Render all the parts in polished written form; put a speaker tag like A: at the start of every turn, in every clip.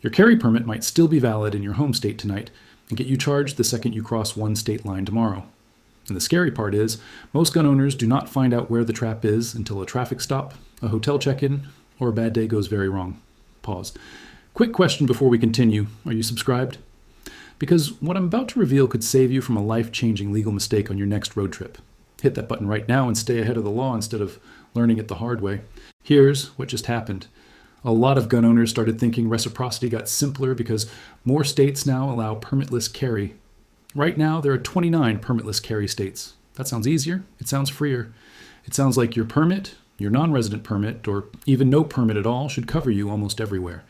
A: Your carry permit might still be valid in your home state tonight and get you charged the second you cross one state line tomorrow. And the scary part is, most gun owners do not find out where the trap is until a traffic stop, a hotel check-in, or a bad day goes very wrong. Pause. Quick question before we continue. Are you subscribed? Because what I'm about to reveal could save you from a life-changing legal mistake on your next road trip. Hit that button right now and stay ahead of the law instead of learning it the hard way. Here's what just happened. A lot of gun owners started thinking reciprocity got simpler because more states now allow permitless carry. Right now, there are 29 permitless carry states. That sounds easier. It sounds freer. It sounds like your permit, your non-resident permit, or even no permit at all should cover you almost everywhere.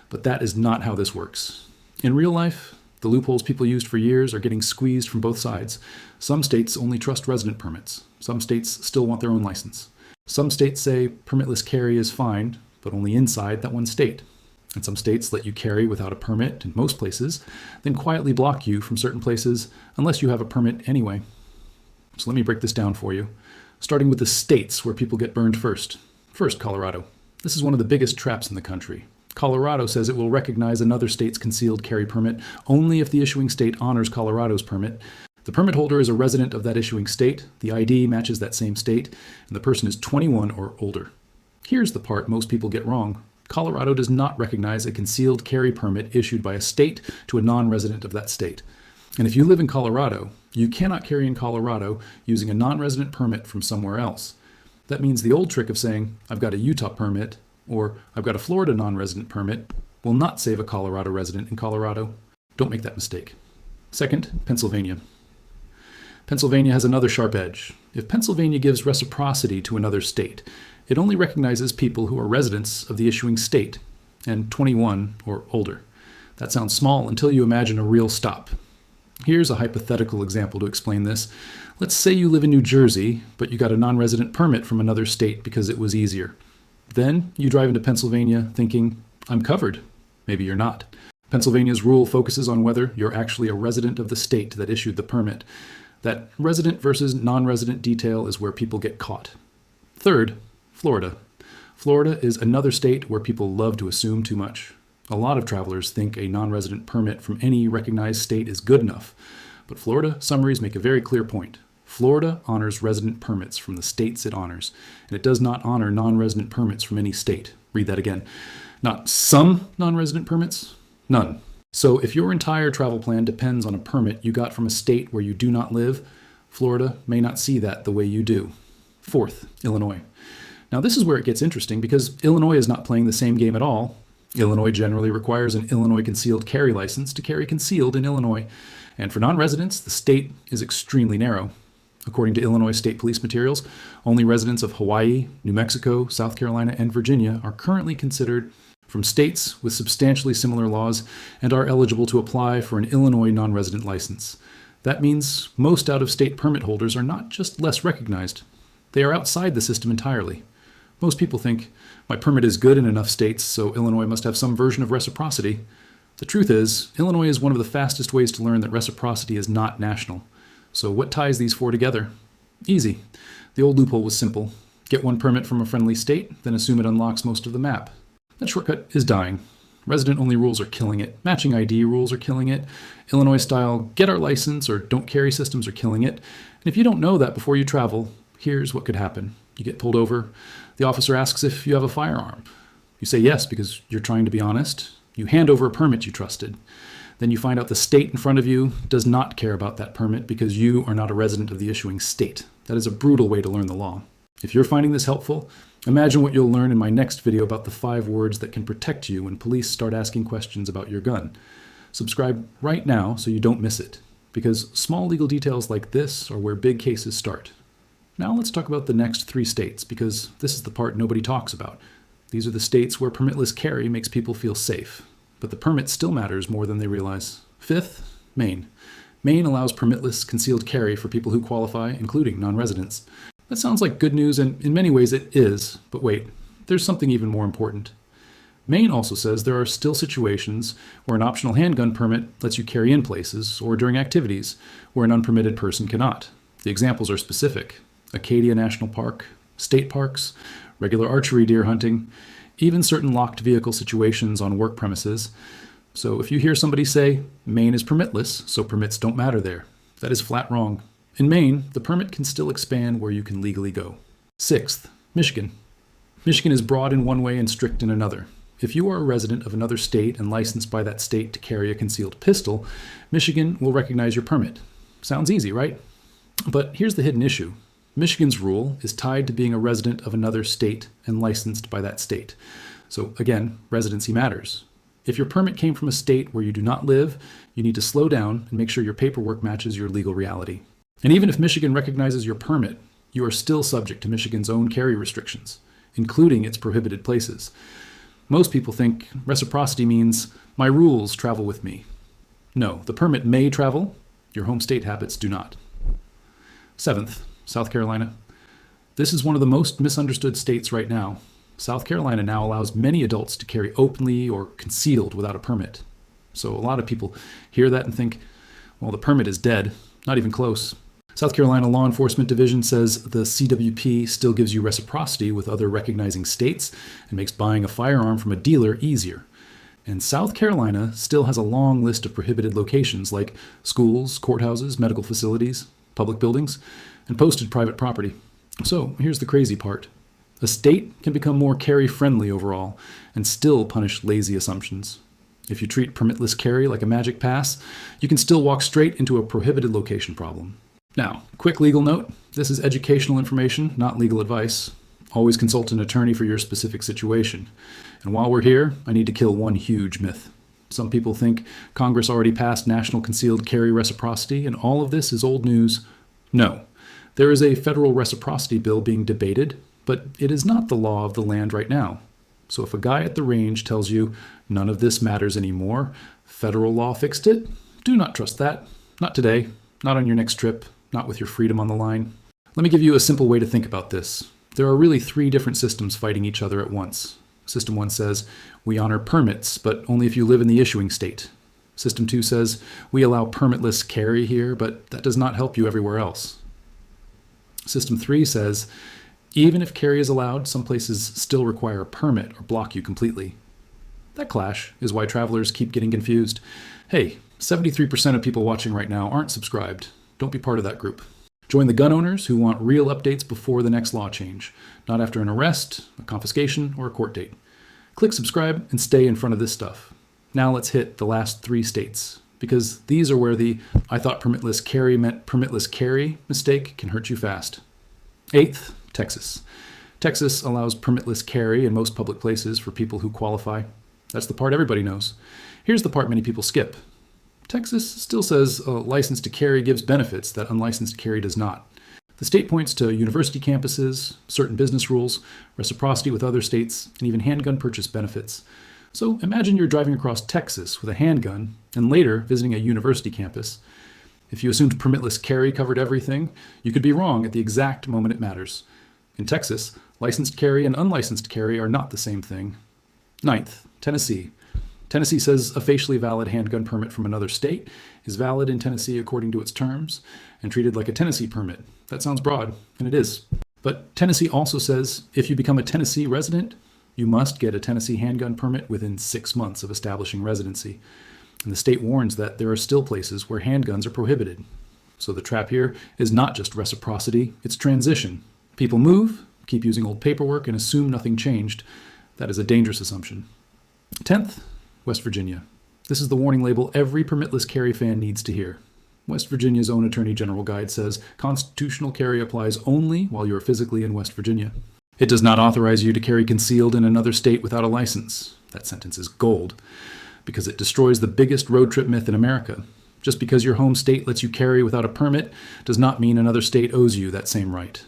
A: But that is not how this works. In real life, the loopholes people used for years are getting squeezed from both sides. Some states only trust resident permits. Some states still want their own license. Some states say permitless carry is fine, but only inside that one state. And some states let you carry without a permit in most places, then quietly block you from certain places unless you have a permit anyway. So let me break this down for you, starting with the states where people get burned first. First, Colorado. This is one of the biggest traps in the country. Colorado says it will recognize another state's concealed carry permit only if the issuing state honors Colorado's permit. The permit holder is a resident of that issuing state, the ID matches that same state, and the person is 21 or older. Here's the part most people get wrong. Colorado does not recognize a concealed carry permit issued by a state to a non-resident of that state. And if you live in Colorado, you cannot carry in Colorado using a non-resident permit from somewhere else. That means the old trick of saying, I've got a Utah permit, or I've got a Florida non-resident permit, will not save a Colorado resident in Colorado. Don't make that mistake. Second, Pennsylvania. Pennsylvania has another sharp edge. If Pennsylvania gives reciprocity to another state, it only recognizes people who are residents of the issuing state and 21 or older. That sounds small until you imagine a real stop. Here's a hypothetical example to explain this. Let's say you live in New Jersey, but you got a non-resident permit from another state because it was easier. Then you drive into Pennsylvania thinking, I'm covered. Maybe you're not. Pennsylvania's rule focuses on whether you're actually a resident of the state that issued the permit. That resident versus non-resident detail is where people get caught. Third, Florida. Florida is another state where people love to assume too much. A lot of travelers think a non-resident permit from any recognized state is good enough. But Florida summaries make a very clear point. Florida honors resident permits from the states it honors, and it does not honor non-resident permits from any state. Read that again. Not some non-resident permits, none. So if your entire travel plan depends on a permit you got from a state where you do not live, Florida may not see that the way you do. Fourth, Illinois. Now this is where it gets interesting because Illinois is not playing the same game at all. Illinois generally requires an Illinois concealed carry license to carry concealed in Illinois. And for non-residents, the state is extremely narrow. According to Illinois State Police materials, only residents of Hawaii, New Mexico, South Carolina, and Virginia are currently considered from states with substantially similar laws and are eligible to apply for an Illinois non-resident license. That means most out-of-state permit holders are not just less recognized, they are outside the system entirely. Most people think, my permit is good in enough states, so Illinois must have some version of reciprocity. The truth is, Illinois is one of the fastest ways to learn that reciprocity is not national. So what ties these four together? Easy. The old loophole was simple. Get one permit from a friendly state, then assume it unlocks most of the map. That shortcut is dying. Resident-only rules are killing it. Matching ID rules are killing it. Illinois-style get our license or don't carry systems are killing it. And if you don't know that before you travel, here's what could happen. You get pulled over. The officer asks if you have a firearm. You say yes because you're trying to be honest. You hand over a permit you trusted. Then you find out the state in front of you does not care about that permit because you are not a resident of the issuing state. That is a brutal way to learn the law. If you're finding this helpful, imagine what you'll learn in my next video about the 5 words that can protect you when police start asking questions about your gun. Subscribe right now so you don't miss it, because small legal details like this are where big cases start. Now let's talk about the next 3 states, because this is the part nobody talks about. These are the states where permitless carry makes people feel safe, but the permit still matters more than they realize. Fifth, Maine. Maine allows permitless concealed carry for people who qualify, including non-residents. That sounds like good news, and in many ways it is, but wait, there's something even more important. Maine also says there are still situations where an optional handgun permit lets you carry in places or during activities where an unpermitted person cannot. The examples are specific. Acadia National Park, state parks, regular archery deer hunting, even certain locked vehicle situations on work premises. So if you hear somebody say, Maine is permitless, so permits don't matter there, that is flat wrong. In Maine, the permit can still expand where you can legally go. Sixth, Michigan. Michigan is broad in one way and strict in another. If you are a resident of another state and licensed by that state to carry a concealed pistol, Michigan will recognize your permit. Sounds easy, right? But here's the hidden issue. Michigan's rule is tied to being a resident of another state and licensed by that state. So again, residency matters. If your permit came from a state where you do not live, you need to slow down and make sure your paperwork matches your legal reality. And even if Michigan recognizes your permit, you are still subject to Michigan's own carry restrictions, including its prohibited places. Most people think reciprocity means my rules travel with me. No, the permit may travel, your home state habits do not. Seventh, South Carolina. This is one of the most misunderstood states right now. South Carolina now allows many adults to carry openly or concealed without a permit. So a lot of people hear that and think, well, the permit is dead. Not even close. South Carolina Law Enforcement Division says the CWP still gives you reciprocity with other recognizing states and makes buying a firearm from a dealer easier. And South Carolina still has a long list of prohibited locations like schools, courthouses, medical facilities, public buildings, and posted private property. So here's the crazy part. A state can become more carry-friendly overall and still punish lazy assumptions. If you treat permitless carry like a magic pass, you can still walk straight into a prohibited location problem. Now, quick legal note, this is educational information, not legal advice. Always consult an attorney for your specific situation. And while we're here, I need to kill one huge myth. Some people think Congress already passed national concealed carry reciprocity, and all of this is old news. No, there is a federal reciprocity bill being debated, but it is not the law of the land right now. So if a guy at the range tells you none of this matters anymore, federal law fixed it, do not trust that. Not today, not on your next trip, not with your freedom on the line. Let me give you a simple way to think about this. There are really three different systems fighting each other at once. System 1 says, we honor permits, but only if you live in the issuing state. System 2 says, we allow permitless carry here, but that does not help you everywhere else. System 3 says, even if carry is allowed, some places still require a permit or block you completely. That clash is why travelers keep getting confused. Hey, 73% of people watching right now aren't subscribed. Don't be part of that group. Join the gun owners who want real updates before the next law change, not after an arrest, a confiscation, or a court date. Click subscribe and stay in front of this stuff. Now let's hit the last 3 states, because these are where the I thought permitless carry meant permitless carry mistake can hurt you fast. 8th, Texas. Texas allows permitless carry in most public places for people who qualify. That's the part everybody knows. Here's the part many people skip. Texas still says a license to carry gives benefits that unlicensed carry does not. The state points to university campuses, certain business rules, reciprocity with other states, and even handgun purchase benefits. So imagine you're driving across Texas with a handgun and later visiting a university campus. If you assumed permitless carry covered everything, you could be wrong at the exact moment it matters. In Texas, licensed carry and unlicensed carry are not the same thing. 9th, Tennessee. Tennessee says a facially valid handgun permit from another state is valid in Tennessee according to its terms and treated like a Tennessee permit. That sounds broad, and it is. But Tennessee also says if you become a Tennessee resident, you must get a Tennessee handgun permit within 6 months of establishing residency. And the state warns that there are still places where handguns are prohibited. So the trap here is not just reciprocity, it's transition. People move, keep using old paperwork, and assume nothing changed. That is a dangerous assumption. 10th, West Virginia. This is the warning label every permitless carry fan needs to hear. West Virginia's own Attorney General Guide says constitutional carry applies only while you are physically in West Virginia. It does not authorize you to carry concealed in another state without a license. That sentence is gold, because it destroys the biggest road trip myth in America. Just because your home state lets you carry without a permit does not mean another state owes you that same right.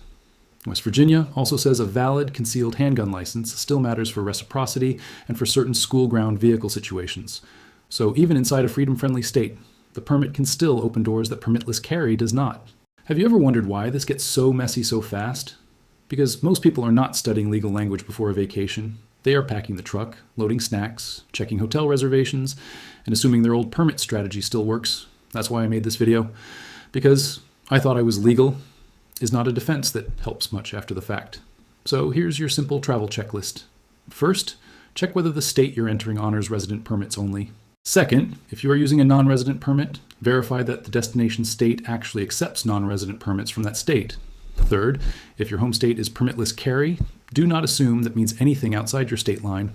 A: West Virginia also says a valid concealed handgun license still matters for reciprocity and for certain school-ground vehicle situations. So even inside a freedom-friendly state, the permit can still open doors that permitless carry does not. Have you ever wondered why this gets so messy so fast? Because most people are not studying legal language before a vacation. They are packing the truck, loading snacks, checking hotel reservations, and assuming their old permit strategy still works. That's why I made this video. Because I thought I was legal is not a defense that helps much after the fact. So here's your simple travel checklist. First, check whether the state you're entering honors resident permits only. Second, if you are using a non-resident permit, verify that the destination state actually accepts non-resident permits from that state. Third, if your home state is permitless carry, do not assume that means anything outside your state line.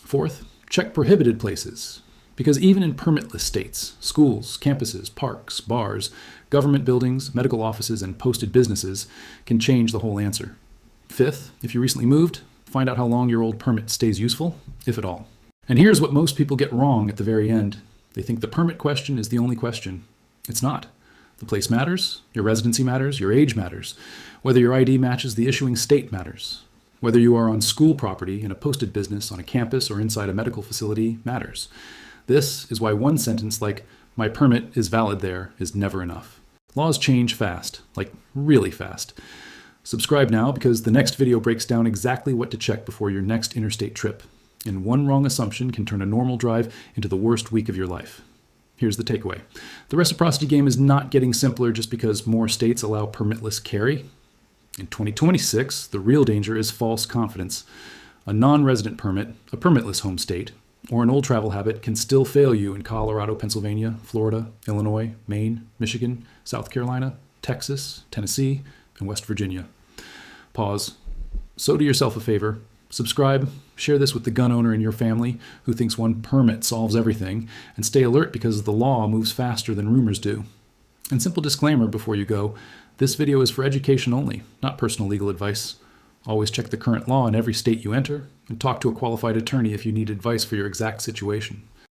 A: Fourth, check prohibited places, because even in permitless states, schools, campuses, parks, bars, government buildings, medical offices, and posted businesses can change the whole answer. Fifth, if you recently moved, find out how long your old permit stays useful, if at all. And here's what most people get wrong at the very end. They think the permit question is the only question. It's not. The place matters, your residency matters, your age matters. Whether your ID matches the issuing state matters. Whether you are on school property, in a posted business, on a campus, or inside a medical facility matters. This is why one sentence like, "My permit is valid there," is never enough. Laws change fast, like really fast. Subscribe now because the next video breaks down exactly what to check before your next interstate trip. And one wrong assumption can turn a normal drive into the worst week of your life. Here's the takeaway. The reciprocity game is not getting simpler just because more states allow permitless carry. In 2026, the real danger is false confidence. A non-resident permit, a permitless home state, or an old travel habit can still fail you in Colorado, Pennsylvania, Florida, Illinois, Maine, Michigan, South Carolina, Texas, Tennessee, and West Virginia. Pause. So do yourself a favor. Subscribe, share this with the gun owner in your family who thinks one permit solves everything, and stay alert because the law moves faster than rumors do. And simple disclaimer before you go, this video is for education only, not personal legal advice. Always check the current law in every state you enter, and talk to a qualified attorney if you need advice for your exact situation.